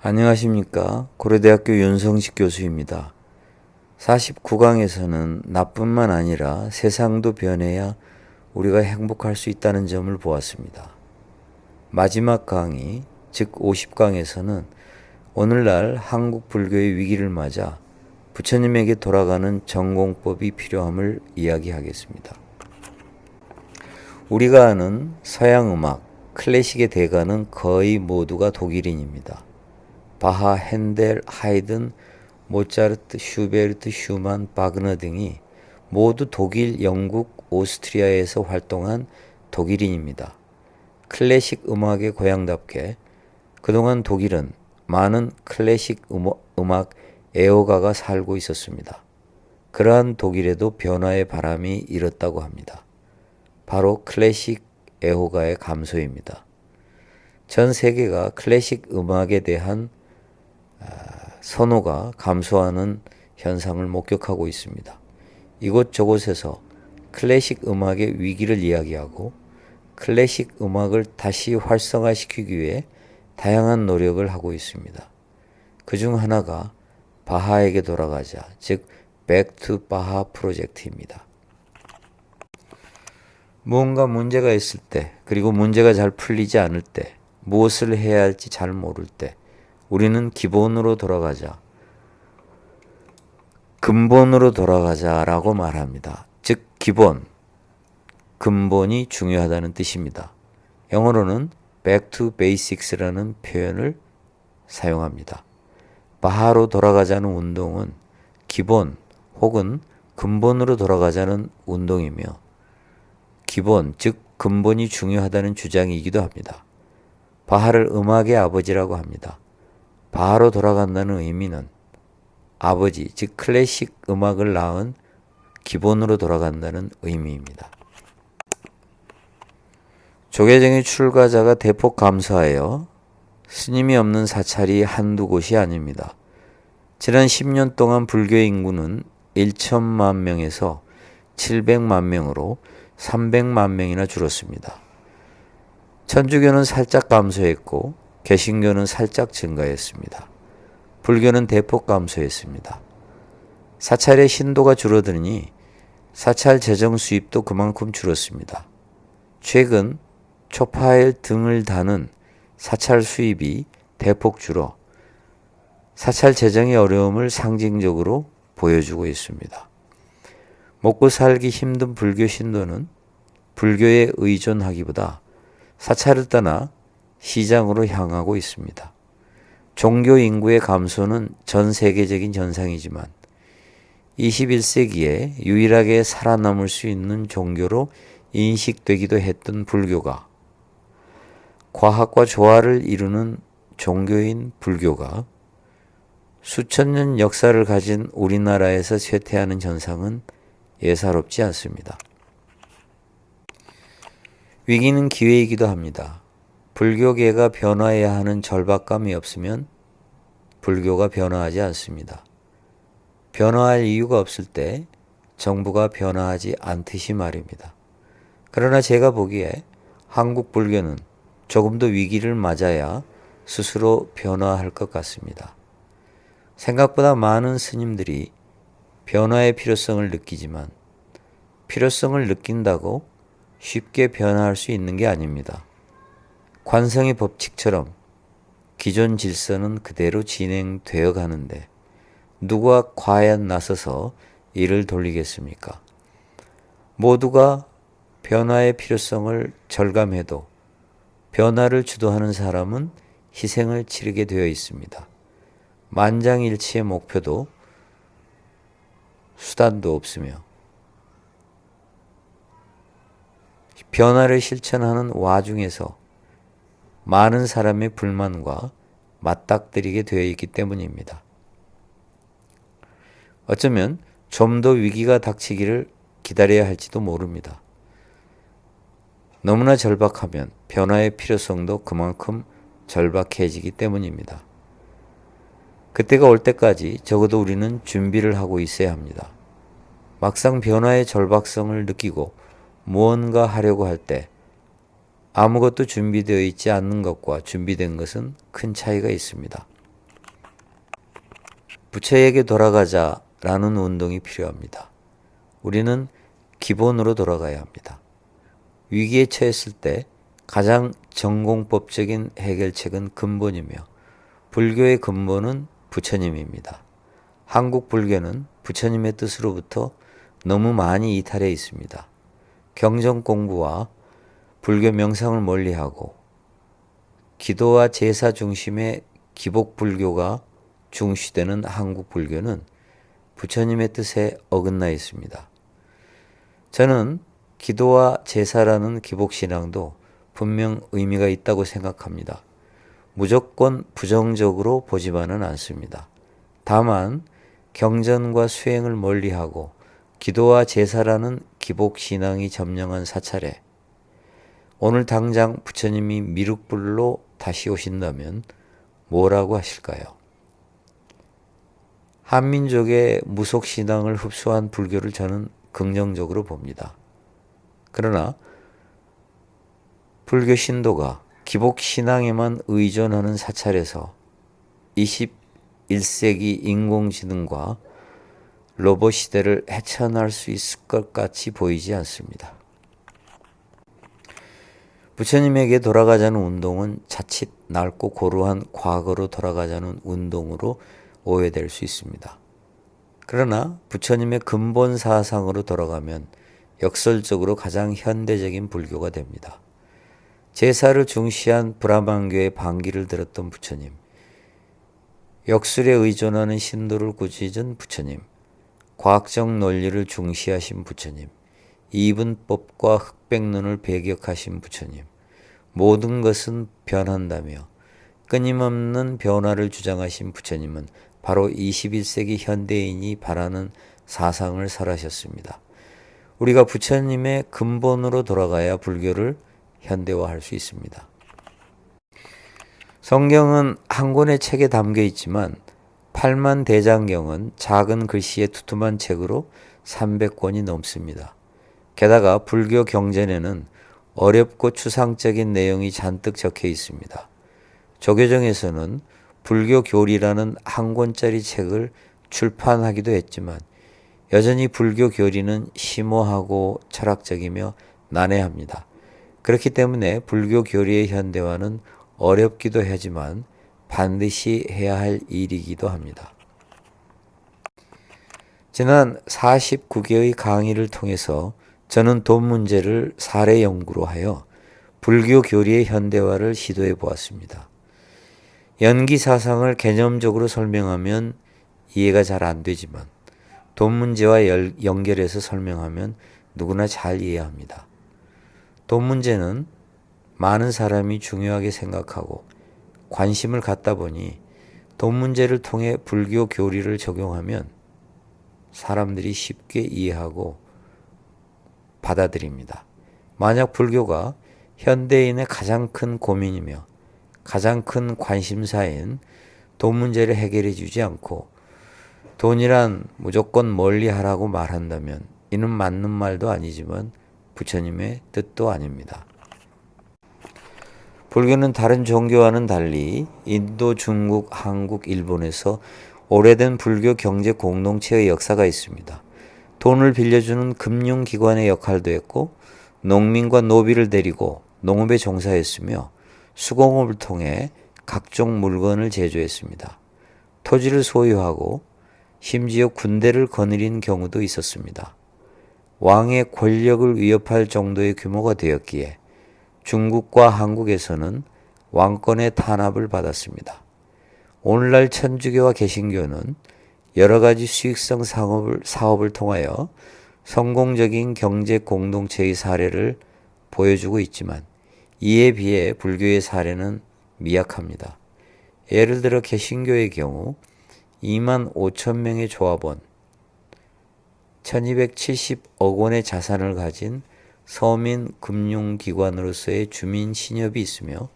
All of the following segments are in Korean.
안녕하십니까. 고려대학교 윤성식 교수입니다. 49강에서는 나뿐만 아니라 세상도 변해야 우리가 행복할 수 있다는 점을 보았습니다. 마지막 강의, 즉 50강에서는 오늘날 한국 불교의 위기를 맞아 부처님에게 돌아가는 전공법이 필요함을 이야기하겠습니다. 우리가 아는 서양 음악, 클래식의 대가는 거의 모두가 독일인입니다. 바하, 핸델, 하이든, 모차르트, 슈베르트, 슈만, 바그너 등이 모두 독일, 영국, 오스트리아에서 활동한 독일인입니다. 클래식 음악의 고향답게 그동안 독일은 많은 클래식 음악 애호가가 살고 있었습니다. 그러한 독일에도 변화의 바람이 일었다고 합니다. 바로 클래식 애호가의 감소입니다. 전 세계가 클래식 음악에 대한 선호가 감소하는 현상을 목격하고 있습니다. 이곳저곳에서 클래식 음악의 위기를 이야기하고 클래식 음악을 다시 활성화시키기 위해 다양한 노력을 하고 있습니다. 그중 하나가 바하에게 돌아가자, 즉 Back to 바하 프로젝트입니다. 무언가 문제가 있을 때, 그리고 문제가 잘 풀리지 않을 때, 무엇을 해야 할지 잘 모를 때 우리는 기본으로 돌아가자, 근본으로 돌아가자라고 말합니다. 즉 기본, 근본이 중요하다는 뜻입니다. 영어로는 back to basics라는 표현을 사용합니다. 바하로 돌아가자는 운동은 기본 혹은 근본으로 돌아가자는 운동이며 기본, 즉 근본이 중요하다는 주장이기도 합니다. 바하를 음악의 아버지라고 합니다. 바하로 돌아간다는 의미는 아버지, 즉 클래식 음악을 낳은 기본으로 돌아간다는 의미입니다. 조계종의 출가자가 대폭 감소하여 스님이 없는 사찰이 한두 곳이 아닙니다. 지난 10년 동안 불교의 인구는 1천만 명에서 700만 명으로 300만 명이나 줄었습니다. 천주교는 살짝 감소했고 개신교는 살짝 증가했습니다. 불교는 대폭 감소했습니다. 사찰의 신도가 줄어드니 사찰 재정 수입도 그만큼 줄었습니다. 최근 초파일 등을 다는 사찰 수입이 대폭 줄어 사찰 재정의 어려움을 상징적으로 보여주고 있습니다. 먹고 살기 힘든 불교 신도는 불교에 의존하기보다 사찰을 떠나 시장으로 향하고 있습니다. 종교 인구의 감소는 전 세계적인 현상이지만 21세기에 유일하게 살아남을 수 있는 종교로 인식되기도 했던 불교가 과학과 조화를 이루는 종교인 불교가 수천 년 역사를 가진 우리나라에서 쇠퇴하는 현상은 예사롭지 않습니다. 위기는 기회이기도 합니다. 불교계가 변화해야 하는 절박감이 없으면 불교가 변화하지 않습니다. 변화할 이유가 없을 때 정부가 변화하지 않듯이 말입니다. 그러나 제가 보기에 한국 불교는 조금 더 위기를 맞아야 스스로 변화할 것 같습니다. 생각보다 많은 스님들이 변화의 필요성을 느끼지만 필요성을 느낀다고 쉽게 변화할 수 있는 게 아닙니다. 관성의 법칙처럼 기존 질서는 그대로 진행되어 가는데 누가 과연 나서서 이를 돌리겠습니까? 모두가 변화의 필요성을 절감해도 변화를 주도하는 사람은 희생을 치르게 되어 있습니다. 만장일치의 목표도 수단도 없으며 변화를 실천하는 와중에서 많은 사람의 불만과 맞닥뜨리게 되어 있기 때문입니다. 어쩌면 좀 더 위기가 닥치기를 기다려야 할지도 모릅니다. 너무나 절박하면 변화의 필요성도 그만큼 절박해지기 때문입니다. 그때가 올 때까지 적어도 우리는 준비를 하고 있어야 합니다. 막상 변화의 절박성을 느끼고 무언가 하려고 할 때 아무것도 준비되어 있지 않는 것과 준비된 것은 큰 차이가 있습니다. 부처에게 돌아가자라는 운동이 필요합니다. 우리는 기본으로 돌아가야 합니다. 위기에 처했을 때 가장 전공법적인 해결책은 근본이며 불교의 근본은 부처님입니다. 한국 불교는 부처님의 뜻으로부터 너무 많이 이탈해 있습니다. 경전 공부와 불교 명상을 멀리하고 기도와 제사 중심의 기복 불교가 중시되는 한국 불교는 부처님의 뜻에 어긋나 있습니다. 저는 기도와 제사라는 기복신앙도 분명 의미가 있다고 생각합니다. 무조건 부정적으로 보지만은 않습니다. 다만 경전과 수행을 멀리하고 기도와 제사라는 기복신앙이 점령한 사찰에 오늘 당장 부처님이 미륵불로 다시 오신다면 뭐라고 하실까요? 한민족의 무속신앙을 흡수한 불교를 저는 긍정적으로 봅니다. 그러나 불교 신도가 기복신앙에만 의존하는 사찰에서 21세기 인공지능과 로봇 시대를 헤쳐나올 수 있을 것 같이 보이지 않습니다. 부처님에게 돌아가자는 운동은 자칫 넓고 고루한 과거로 돌아가자는 운동으로 오해될 수 있습니다. 그러나 부처님의 근본 사상으로 돌아가면 역설적으로 가장 현대적인 불교가 됩니다. 제사를 중시한 브라만교의 반기를 들었던 부처님, 역술에 의존하는 신도를 꾸짖은 부처님, 과학적 논리를 중시하신 부처님, 이분법과 흑백론을 배격하신 부처님, 모든 것은 변한다며 끊임없는 변화를 주장하신 부처님은 바로 21세기 현대인이 바라는 사상을 설하셨습니다. 우리가 부처님의 근본으로 돌아가야 불교를 현대화할 수 있습니다. 성경은 한 권의 책에 담겨 있지만 8만 대장경은 작은 글씨의 두툼한 책으로 300권이 넘습니다. 게다가 불교 경전에는 어렵고 추상적인 내용이 잔뜩 적혀 있습니다. 조계종에서는 불교 교리라는 한 권짜리 책을 출판하기도 했지만 여전히 불교 교리는 심오하고 철학적이며 난해합니다. 그렇기 때문에 불교 교리의 현대화는 어렵기도 하지만 반드시 해야 할 일이기도 합니다. 지난 49개의 강의를 통해서 저는 돈 문제를 사례 연구로 하여 불교 교리의 현대화를 시도해 보았습니다. 연기 사상을 개념적으로 설명하면 이해가 잘 안 되지만 돈 문제와 연결해서 설명하면 누구나 잘 이해합니다. 돈 문제는 많은 사람이 중요하게 생각하고 관심을 갖다 보니 돈 문제를 통해 불교 교리를 적용하면 사람들이 쉽게 이해하고 받아들입니다. 만약 불교가 현대인의 가장 큰 고민이며 가장 큰 관심사인 돈 문제를 해결해 주지 않고 돈이란 무조건 멀리 하라고 말한다면 이는 맞는 말도 아니지만 부처님의 뜻도 아닙니다. 불교는 다른 종교와는 달리 인도, 중국, 한국, 일본에서 오래된 불교 경제 공동체의 역사가 있습니다. 돈을 빌려주는 금융기관의 역할도 했고 농민과 노비를 데리고 농업에 종사했으며 수공업을 통해 각종 물건을 제조했습니다. 토지를 소유하고 심지어 군대를 거느린 경우도 있었습니다. 왕의 권력을 위협할 정도의 규모가 되었기에 중국과 한국에서는 왕권의 탄압을 받았습니다. 오늘날 천주교와 개신교는 여러 가지 수익성 사업을 통하여 성공적인 경제 공동체의 사례를 보여주고 있지만 이에 비해 불교의 사례는 미약합니다. 예를 들어 개신교의 경우 2만 5천 명의 조합원, 1270억 원의 자산을 가진 서민 금융기관으로서의 주민 신협이 있으며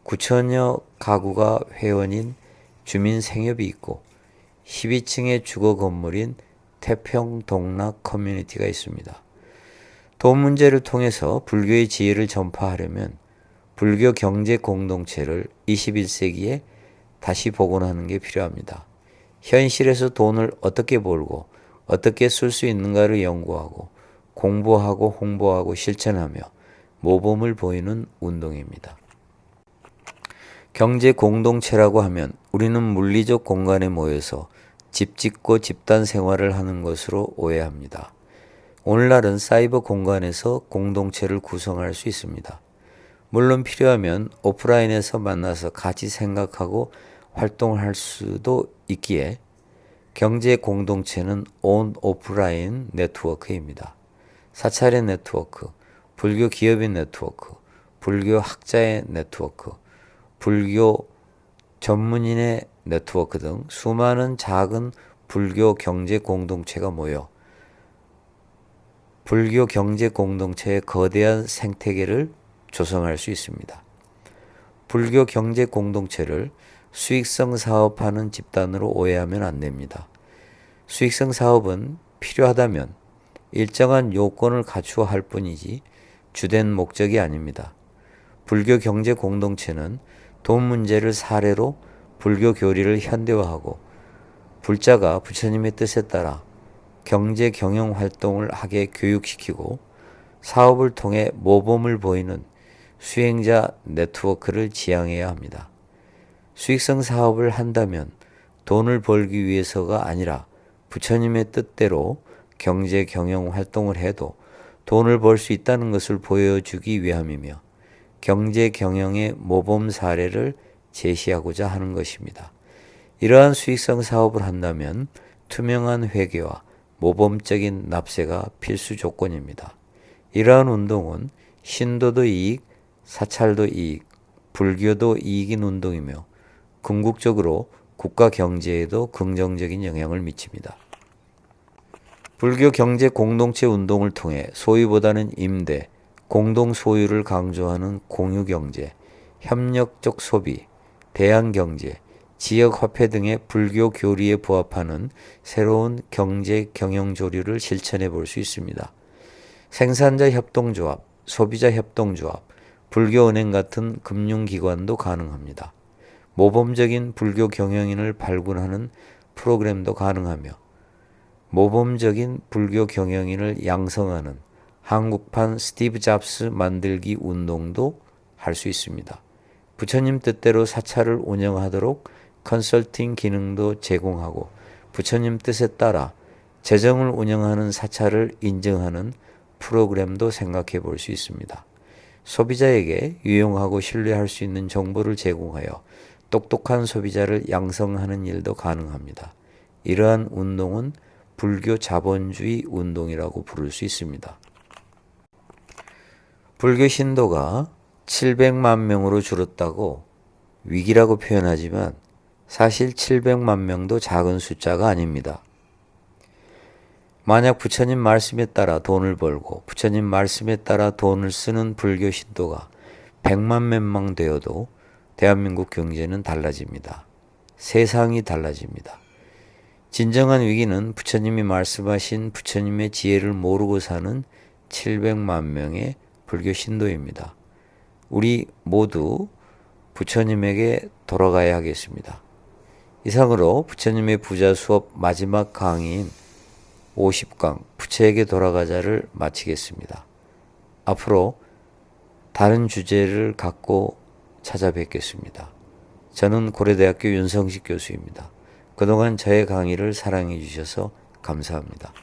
9천여 가구가 회원인 주민 생협이 있고 12층의 주거 건물인 태평 동락 커뮤니티가 있습니다. 돈 문제를 통해서 불교의 지혜를 전파하려면 불교 경제 공동체를 21세기에 다시 복원하는 게 필요합니다. 현실에서 돈을 어떻게 벌고 어떻게 쓸 수 있는가를 연구하고 공부하고 홍보하고 실천하며 모범을 보이는 운동입니다. 경제 공동체라고 하면 우리는 물리적 공간에 모여서 집 짓고 집단 생활을 하는 것으로 오해합니다. 오늘날은 사이버 공간에서 공동체를 구성할 수 있습니다. 물론 필요하면 오프라인에서 만나서 같이 생각하고 활동할 수도 있기에 경제 공동체는 온 오프라인 네트워크입니다. 사찰의 네트워크, 불교 기업의 네트워크, 불교 학자의 네트워크, 불교 전문인의 네트워크 등 수많은 작은 불교 경제 공동체가 모여 불교 경제 공동체의 거대한 생태계를 조성할 수 있습니다. 불교 경제 공동체를 수익성 사업하는 집단으로 오해하면 안 됩니다. 수익성 사업은 필요하다면 일정한 요건을 갖추어 할 뿐이지 주된 목적이 아닙니다. 불교 경제 공동체는 돈 문제를 사례로 불교 교리를 현대화하고 불자가 부처님의 뜻에 따라 경제 경영 활동을 하게 교육시키고 사업을 통해 모범을 보이는 수행자 네트워크를 지향해야 합니다. 수익성 사업을 한다면 돈을 벌기 위해서가 아니라 부처님의 뜻대로 경제 경영 활동을 해도 돈을 벌 수 있다는 것을 보여주기 위함이며 경제 경영의 모범 사례를 제시하고자 하는 것입니다. 이러한 수익성 사업을 한다면 투명한 회계와 모범적인 납세가 필수 조건입니다. 이러한 운동은 신도도 이익, 사찰도 이익, 불교도 이익인 운동이며 궁극적으로 국가 경제에도 긍정적인 영향을 미칩니다. 불교 경제 공동체 운동을 통해 소유보다는 임대, 공동 소유를 강조하는 공유경제, 협력적 소비, 대안경제, 지역화폐 등의 불교 교리에 부합하는 새로운 경제 경영 조류를 실천해 볼 수 있습니다. 생산자 협동조합, 소비자 협동조합, 불교은행 같은 금융기관도 가능합니다. 모범적인 불교 경영인을 발굴하는 프로그램도 가능하며 모범적인 불교 경영인을 양성하는 한국판 스티브 잡스 만들기 운동도 할 수 있습니다. 부처님 뜻대로 사찰을 운영하도록 컨설팅 기능도 제공하고 부처님 뜻에 따라 재정을 운영하는 사찰을 인증하는 프로그램도 생각해 볼 수 있습니다. 소비자에게 유용하고 신뢰할 수 있는 정보를 제공하여 똑똑한 소비자를 양성하는 일도 가능합니다. 이러한 운동은 불교 자본주의 운동이라고 부를 수 있습니다. 불교 신도가 700만 명으로 줄었다고 위기라고 표현하지만 사실 700만 명도 작은 숫자가 아닙니다. 만약 부처님 말씀에 따라 돈을 벌고 부처님 말씀에 따라 돈을 쓰는 불교 신도가 100만 명만 되어도 대한민국 경제는 달라집니다. 세상이 달라집니다. 진정한 위기는 부처님이 말씀하신 부처님의 지혜를 모르고 사는 700만 명의 불교 신도입니다. 우리 모두 부처님에게 돌아가야 하겠습니다. 이상으로 부처님의 부자 수업 마지막 강의인 50강 부처에게 돌아가자를 마치겠습니다. 앞으로 다른 주제를 갖고 찾아뵙겠습니다. 저는 고려대학교 윤성식 교수입니다. 그동안 저의 강의를 사랑해 주셔서 감사합니다.